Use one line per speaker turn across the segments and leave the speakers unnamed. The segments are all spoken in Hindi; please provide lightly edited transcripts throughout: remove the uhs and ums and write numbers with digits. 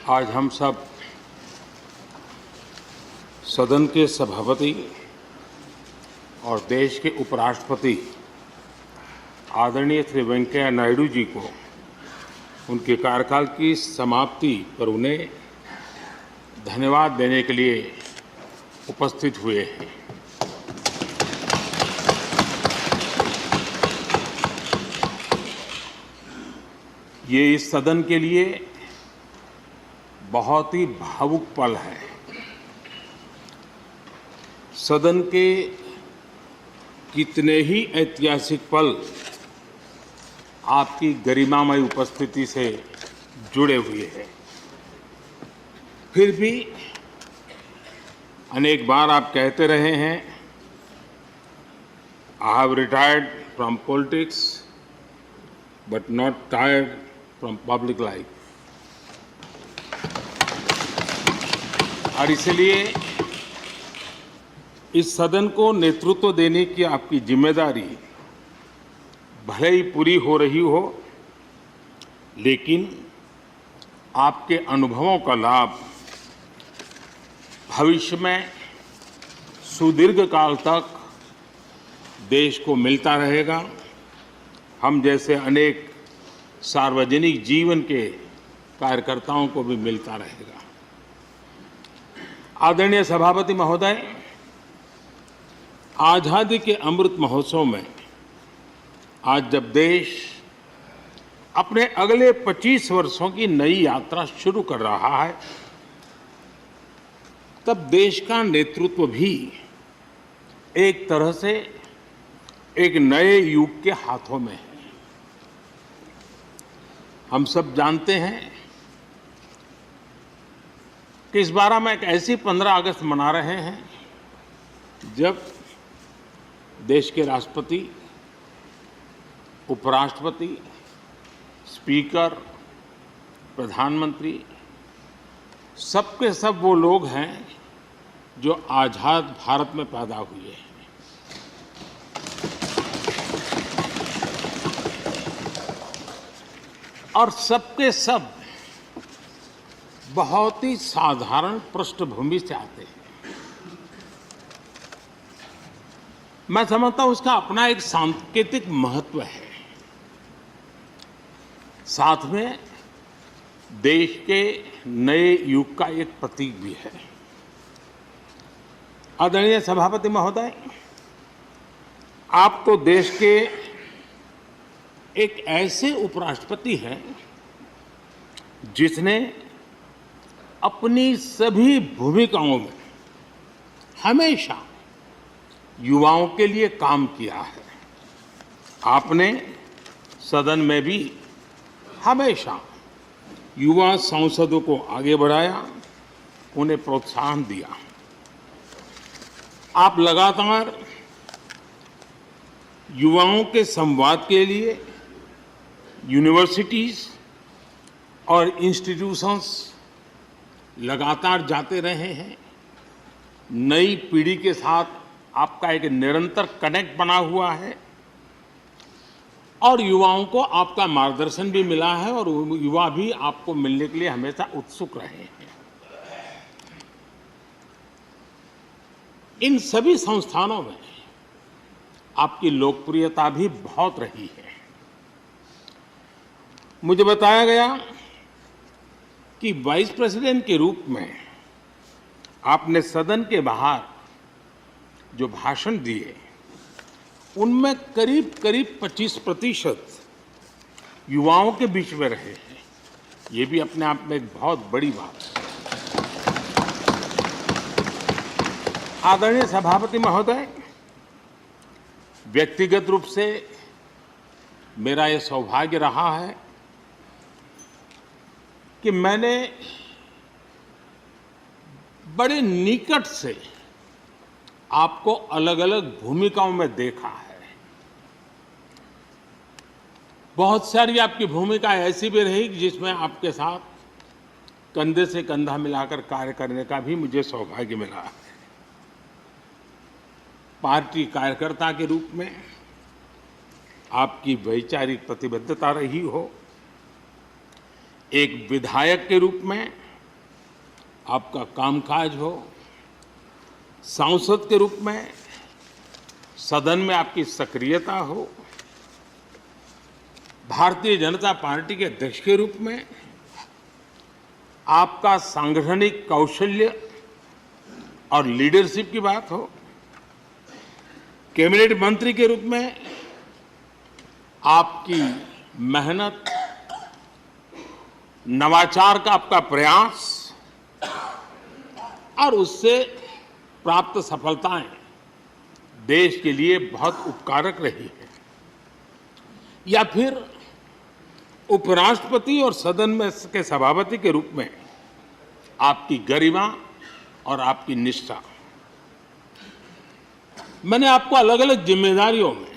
आज हम सब सदन के सभापति और देश के उपराष्ट्रपति आदरणीय श्री वेंकैया नायडू जी को उनके कार्यकाल की समाप्ति पर उन्हें धन्यवाद देने के लिए उपस्थित हुए हैं। ये इस सदन के लिए बहुत ही भावुक पल है। सदन के कितने ही ऐतिहासिक पल आपकी गरिमामय उपस्थिति से जुड़े हुए हैं। फिर भी अनेक बार आप कहते रहे हैं, I have retired from politics but not tired from public life. और इसलिए इस सदन को नेतृत्व देने की आपकी जिम्मेदारी भले ही पूरी हो रही हो, लेकिन आपके अनुभवों का लाभ भविष्य में सुदीर्घ काल तक देश को मिलता रहेगा। हम जैसे अनेक सार्वजनिक जीवन के कार्यकर्ताओं को भी मिलता रहेगा। आदरणीय सभापति महोदय, आज़ादी के अमृत महोत्सव में आज जब देश अपने अगले 25 वर्षों की नई यात्रा शुरू कर रहा है, तब देश का नेतृत्व भी एक तरह से एक नए युग के हाथों में है। हम सब जानते हैं कि इस बार हम एक ऐसी 15 अगस्त मना रहे हैं जब देश के राष्ट्रपति, उपराष्ट्रपति, स्पीकर, प्रधानमंत्री सबके सब वो लोग हैं जो आज़ाद भारत में पैदा हुए हैं। और सबके सब बहुत ही साधारण पृष्ठभूमि से आते हैं। मैं समझता हूं उसका अपना एक सांकेतिक महत्व है, साथ में देश के नए युग का एक प्रतीक भी है। आदरणीय सभापति महोदय, आप तो देश के एक ऐसे उपराष्ट्रपति हैं जिसने अपनी सभी भूमिकाओं में हमेशा युवाओं के लिए काम किया है। आपने सदन में भी हमेशा युवा सांसदों को आगे बढ़ाया, उन्हें प्रोत्साहन दिया। आप लगातार युवाओं के संवाद के लिए यूनिवर्सिटीज और इंस्टीट्यूशंस लगातार जाते रहे हैं। नई पीढ़ी के साथ आपका एक निरंतर कनेक्ट बना हुआ है और युवाओं को आपका मार्गदर्शन भी मिला है और युवा भी आपको मिलने के लिए हमेशा उत्सुक रहे हैं। इन सभी संस्थानों में आपकी लोकप्रियता भी बहुत रही है। मुझे बताया गया कि वाइस प्रेसिडेंट के रूप में आपने सदन के बाहर जो भाषण दिए, उनमें करीब 25% युवाओं के बीच में रहे हैं। ये भी अपने आप में एक बहुत बड़ी बात है। आदरणीय सभापति महोदय, व्यक्तिगत रूप से मेरा ये सौभाग्य रहा है कि मैंने बड़े निकट से आपको अलग अलग भूमिकाओं में देखा है। बहुत सारी आपकी भूमिका ऐसी भी रही जिसमें आपके साथ कंधे से कंधा मिलाकर कार्य करने का भी मुझे सौभाग्य मिला है। पार्टी कार्यकर्ता के रूप में आपकी वैचारिक प्रतिबद्धता रही हो, एक विधायक के रूप में आपका कामकाज हो, सांसद के रूप में सदन में आपकी सक्रियता हो, भारतीय जनता पार्टी के अध्यक्ष के रूप में आपका सांगठनिक कौशल्य और लीडरशिप की बात हो, कैबिनेट मंत्री के रूप में आपकी मेहनत, नवाचार का आपका प्रयास और उससे प्राप्त सफलताएं देश के लिए बहुत उपकारक रही है, या फिर उपराष्ट्रपति और सदन में के सभापति के रूप में आपकी गरिमा और आपकी निष्ठा। मैंने आपको अलग अलग जिम्मेदारियों में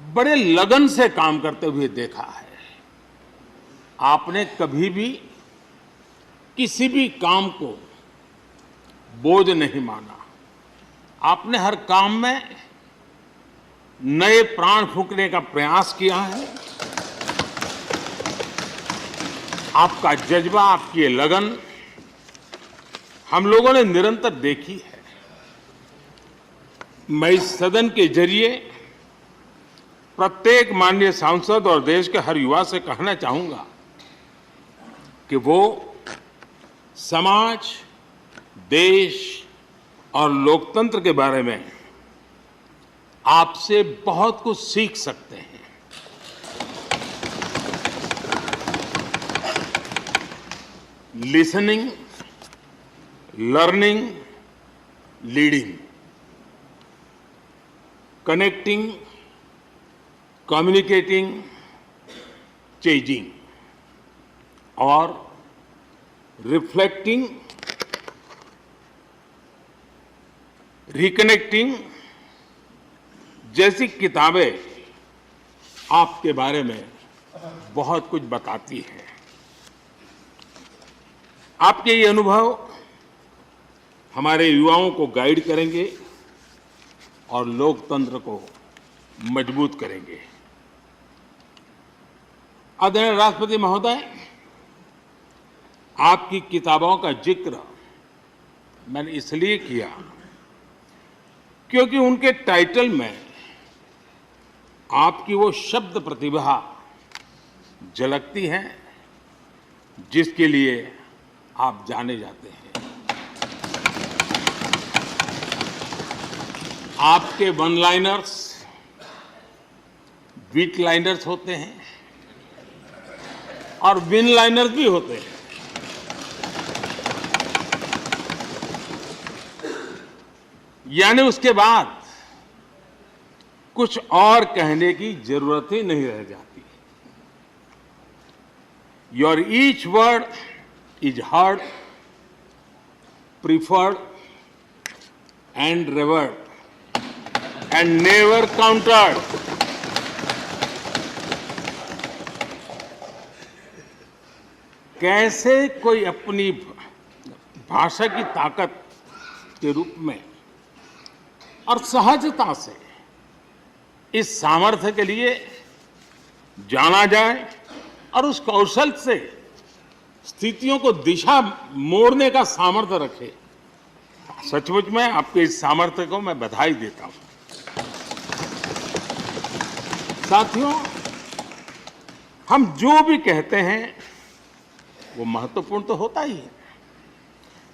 बड़े लगन से काम करते हुए देखा है। आपने कभी भी किसी भी काम को बोझ नहीं माना। आपने हर काम में नए प्राण फूंकने का प्रयास किया है। आपका जज्बा, आपकी ये लगन हम लोगों ने निरंतर देखी है। मैं इस सदन के जरिए प्रत्येक माननीय सांसद और देश के हर युवा से कहना चाहूंगा कि वो समाज, देश और लोकतंत्र के बारे में आपसे बहुत कुछ सीख सकते हैं। Listening, learning, leading, connecting, communicating, changing और रिफ्लेक्टिंग, रिकनेक्टिंग जैसी किताबें आपके बारे में बहुत कुछ बताती हैं। आपके ये अनुभव हमारे युवाओं को गाइड करेंगे और लोकतंत्र को मजबूत करेंगे। आदरणीय राष्ट्रपति महोदय, आपकी किताबों का जिक्र मैंने इसलिए किया क्योंकि उनके टाइटल में आपकी वो शब्द प्रतिभा झलकती है जिसके लिए आप जाने जाते हैं। आपके वन लाइनर्स, बीट लाइनर्स होते हैं और विन लाइनर्स भी होते हैं। यानी उसके बाद कुछ और कहने की जरूरत ही नहीं रह जाती। Your each word is heard, preferred and reward and never countered. कैसे कोई अपनी भाषा की ताकत के रूप में और सहजता से इस सामर्थ्य के लिए जाना जाए और उस कौशल से स्थितियों को दिशा मोड़ने का सामर्थ्य रखे। सचमुच में आपके इस सामर्थ्य को मैं बधाई देता हूं। साथियों, हम जो भी कहते हैं वो महत्वपूर्ण तो होता ही है,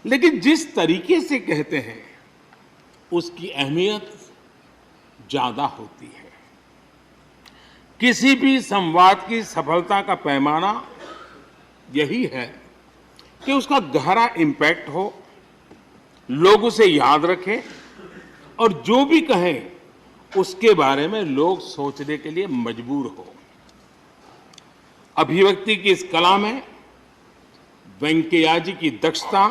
लेकिन जिस तरीके से कहते हैं उसकी अहमियत ज्यादा होती है। किसी भी संवाद की सफलता का पैमाना यही है कि उसका गहरा इम्पैक्ट हो, लोग उसे याद रखें और जो भी कहें उसके बारे में लोग सोचने के लिए मजबूर हो। अभिव्यक्ति की इस कला में वेंकैया जी की दक्षता,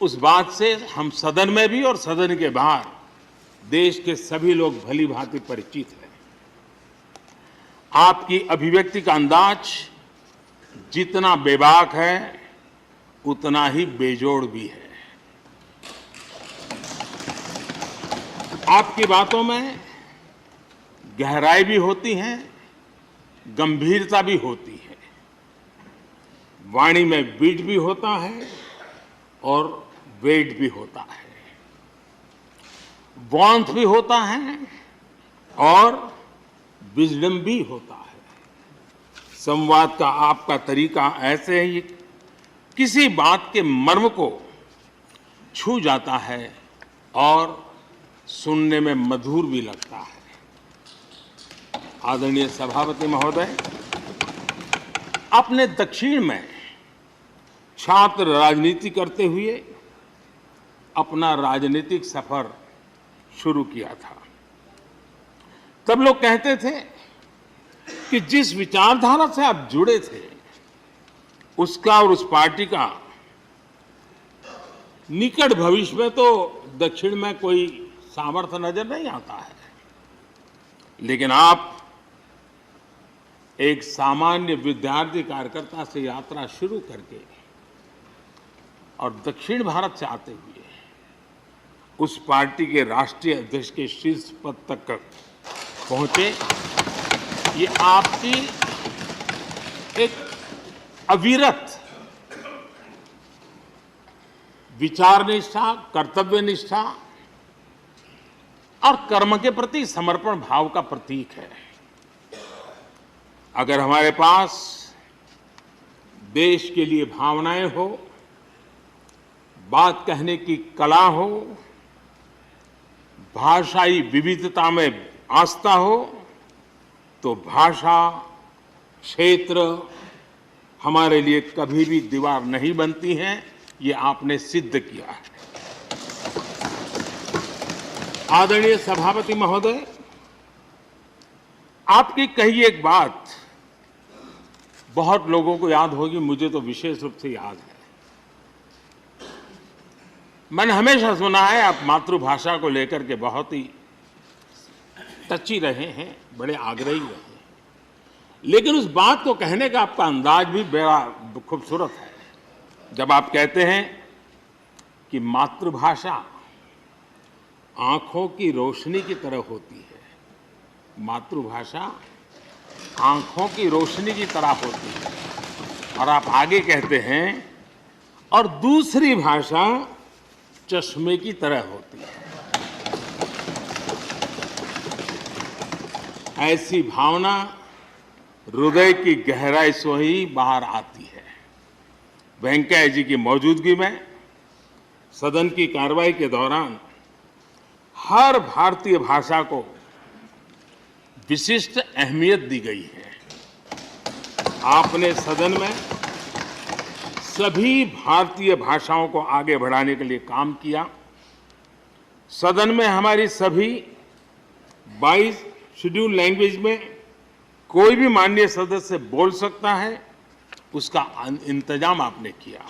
उस बात से हम सदन में भी और सदन के बाहर देश के सभी लोग भली भांति परिचित हैं। आपकी अभिव्यक्ति का अंदाज जितना बेबाक है उतना ही बेजोड़ भी है। आपकी बातों में गहराई भी होती है, गंभीरता भी होती है। वाणी में बीट भी होता है और वेट भी होता है, वार्मथ भी होता है और विजडम भी होता है। संवाद का आपका तरीका ऐसे ही किसी बात के मर्म को छू जाता है और सुनने में मधुर भी लगता है। आदरणीय सभापति महोदय, आपने दक्षिण में छात्र राजनीति करते हुए अपना राजनीतिक सफर शुरू किया था। तब लोग कहते थे कि जिस विचारधारा से आप जुड़े थे उसका और उस पार्टी का निकट भविष्य में तो दक्षिण में कोई सामर्थ्य नजर नहीं आता है, लेकिन आप एक सामान्य विद्यार्थी कार्यकर्ता से यात्रा शुरू करके और दक्षिण भारत से आते हुए उस पार्टी के राष्ट्रीय अध्यक्ष के शीर्ष पद तक पहुंचे। ये आपकी एक अविरत विचार निष्ठा, कर्तव्य निष्ठा और कर्म के प्रति समर्पण भाव का प्रतीक है। अगर हमारे पास देश के लिए भावनाएं हो, बात कहने की कला हो, भाषाई विविधता में आस्था हो, तो भाषा क्षेत्र हमारे लिए कभी भी दीवार नहीं बनती हैं। ये आपने सिद्ध किया है। आदरणीय सभापति महोदय, आपकी कही एक बात बहुत लोगों को याद होगी, मुझे तो विशेष रूप से याद है। मैंने हमेशा सुना है आप मातृभाषा को लेकर के बहुत ही टची रहे हैं, बड़े आग्रही रहे हैं, लेकिन उस बात को कहने का आपका अंदाज भी बड़ा खूबसूरत है। जब आप कहते हैं कि मातृभाषा आंखों की रोशनी की तरह होती है, मातृभाषा आंखों की रोशनी की तरह होती है, और आप आगे कहते हैं और दूसरी भाषा चश्मे की तरह होती है। ऐसी भावना हृदय की गहराई से ही बाहर आती है। वेंकैया जी की मौजूदगी में सदन की कार्रवाई के दौरान हर भारतीय भाषा को विशिष्ट अहमियत दी गई है। आपने सदन में सभी भारतीय भाषाओं को आगे बढ़ाने के लिए काम किया। सदन में हमारी सभी 22 शेड्यूल लैंग्वेज में कोई भी माननीय सदस्य बोल सकता है, उसका इंतजाम आपने किया।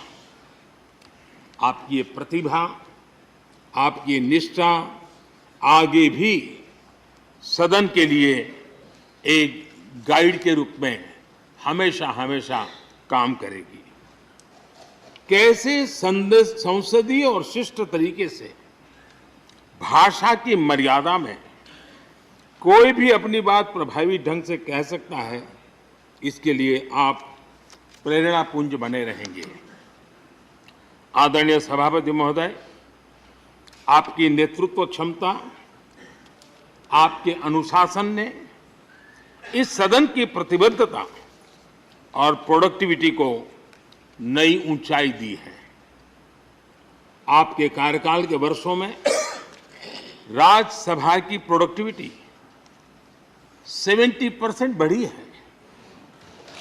आपकी ये प्रतिभा, आपकी ये निष्ठा आगे भी सदन के लिए एक गाइड के रूप में हमेशा हमेशा काम करेगी। कैसे संसदीय और शिष्ट तरीके से भाषा की मर्यादा में कोई भी अपनी बात प्रभावी ढंग से कह सकता है, इसके लिए आप प्रेरणापुंज बने रहेंगे। आदरणीय सभापति महोदय, आपकी नेतृत्व क्षमता, आपके अनुशासन ने इस सदन की प्रतिबद्धता और प्रोडक्टिविटी को नई ऊंचाई दी है। आपके कार्यकाल के वर्षों में राज्यसभा की प्रोडक्टिविटी 70% बढ़ी है।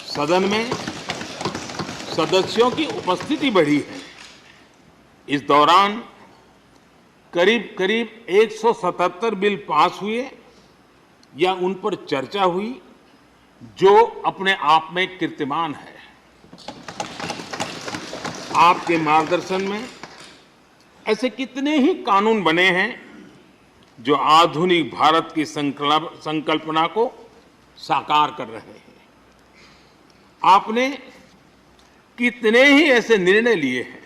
सदन में सदस्यों की उपस्थिति बढ़ी है। इस दौरान करीब करीब 177 बिल पास हुए या उन पर चर्चा हुई, जो अपने आप में कीर्तिमान है। आपके मार्गदर्शन में ऐसे कितने ही कानून बने हैं जो आधुनिक भारत की संकल्पना को साकार कर रहे हैं। आपने कितने ही ऐसे निर्णय लिए हैं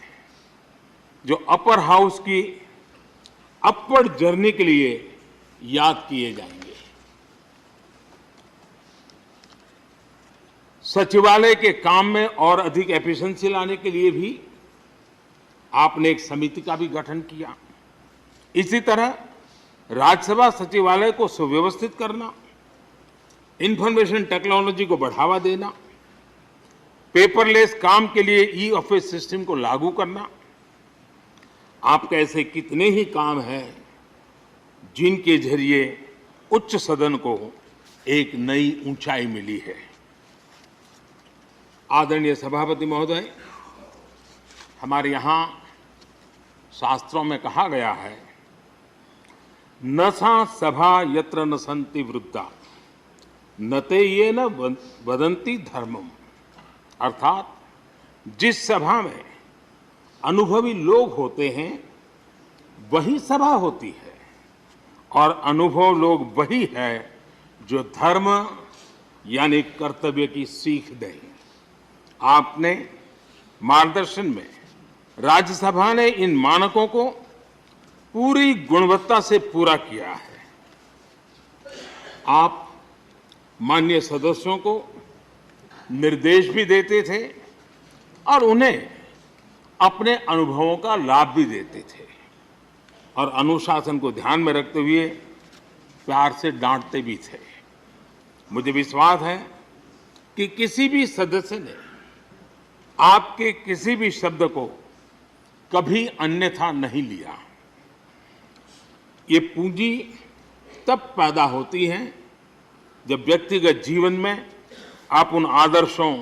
जो अपर हाउस की अपवर्ड जर्नी के लिए याद किए जाएंगे। सचिवालय के काम में और अधिक एफिशिएंसी लाने के लिए भी आपने एक समिति का भी गठन किया। इसी तरह राज्यसभा सचिवालय को सुव्यवस्थित करना, इंफॉर्मेशन टेक्नोलॉजी को बढ़ावा देना, पेपरलेस काम के लिए ई ऑफिस सिस्टम को लागू करना, आपके ऐसे कितने ही काम हैं जिनके जरिए उच्च सदन को एक नई ऊंचाई मिली है। आदरणीय सभापति महोदय, हमारे यहाँ शास्त्रों में कहा गया है, न सा सभा यत्र न सन्ति वृद्धा न ते ये न वदन्ति धर्मम। अर्थात जिस सभा में अनुभवी लोग होते हैं वही सभा होती है, और अनुभव लोग वही है जो धर्म यानी कर्तव्य की सीख दें। आपने मार्गदर्शन में राज्यसभा ने इन मानकों को पूरी गुणवत्ता से पूरा किया है। आप माननीय सदस्यों को निर्देश भी देते थे और उन्हें अपने अनुभवों का लाभ भी देते थे, और अनुशासन को ध्यान में रखते हुए प्यार से डांटते भी थे। मुझे विश्वास है कि किसी भी सदस्य ने आपके किसी भी शब्द को कभी अन्यथा नहीं लिया। ये पूंजी तब पैदा होती है जब व्यक्तिगत जीवन में आप उन आदर्शों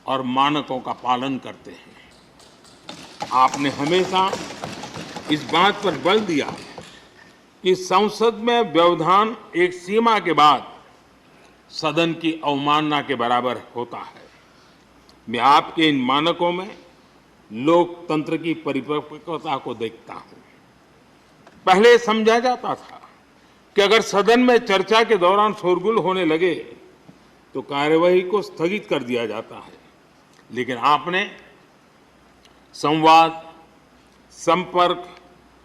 और मानकों का पालन करते हैं। आपने हमेशा इस बात पर बल दिया कि संसद में व्यवधान एक सीमा के बाद सदन की अवमानना के बराबर होता है। मैं आपके इन मानकों में लोकतंत्र की परिपक्वता को देखता हूं। पहले समझा जाता था कि अगर सदन में चर्चा के दौरान शोरगुल होने लगे तो कार्यवाही को स्थगित कर दिया जाता है, लेकिन आपने संवाद, संपर्क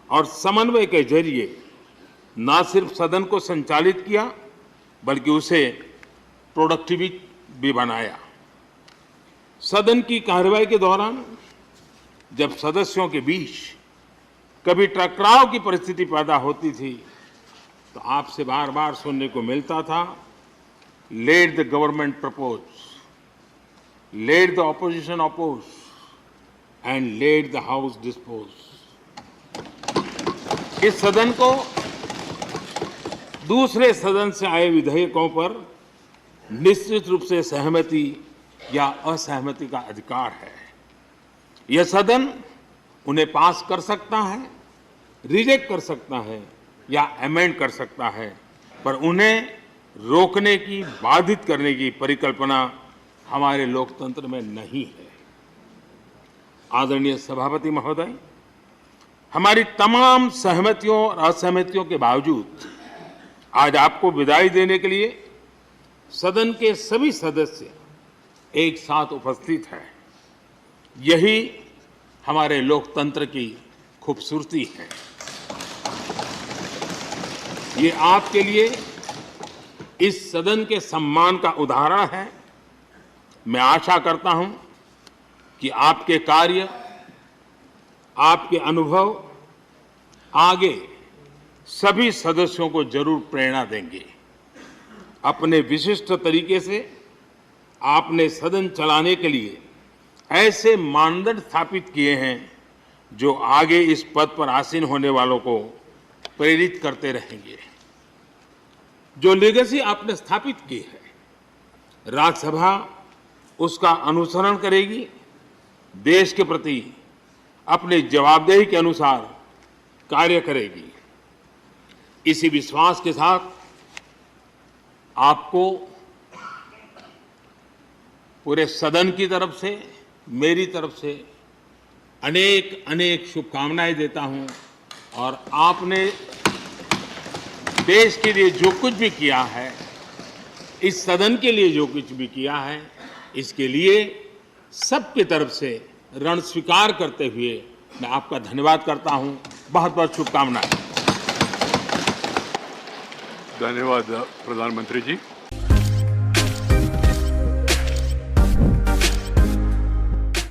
और समन्वय के जरिए न सिर्फ सदन को संचालित किया बल्कि उसे प्रोडक्टिव भी बनाया। सदन की कार्यवाही के दौरान जब सदस्यों के बीच कभी टकराव की परिस्थिति पैदा होती थी तो आपसे बार बार सुनने को मिलता था, let the government propose, let the opposition oppose and let the house dispose. इस सदन को दूसरे सदन से आए विधेयकों पर निश्चित रूप से सहमति या असहमति का अधिकार है। यह सदन उन्हें पास कर सकता है, रिजेक्ट कर सकता है या अमेंड कर सकता है, पर उन्हें रोकने की, बाधित करने की परिकल्पना हमारे लोकतंत्र में नहीं है। आदरणीय सभापति महोदय, हमारी तमाम सहमतियों और असहमतियों के बावजूद आज आपको विदाई देने के लिए सदन के सभी सदस्य एक साथ उपस्थित हैं। यही हमारे लोकतंत्र की खूबसूरती है। ये आपके लिए इस सदन के सम्मान का उदाहरण है। मैं आशा करता हूं कि आपके कार्य, आपके अनुभव आगे सभी सदस्यों को जरूर प्रेरणा देंगे। अपने विशिष्ट तरीके से आपने सदन चलाने के लिए ऐसे मानदंड स्थापित किए हैं जो आगे इस पद पर आसीन होने वालों को प्रेरित करते रहेंगे। जो लेगेसी आपने स्थापित की है, राज्यसभा उसका अनुसरण करेगी, देश के प्रति अपने जवाबदेही के अनुसार कार्य करेगी। इसी विश्वास के साथ आपको पूरे सदन की तरफ से, मेरी तरफ से अनेक अनेक शुभकामनाएं देता हूं। और आपने देश के लिए जो कुछ भी किया है, इस सदन के लिए जो कुछ भी किया है, इसके लिए सबकी तरफ से ऋण स्वीकार करते हुए मैं आपका धन्यवाद करता हूं। बहुत बहुत शुभकामनाएं।
धन्यवाद प्रधानमंत्री जी।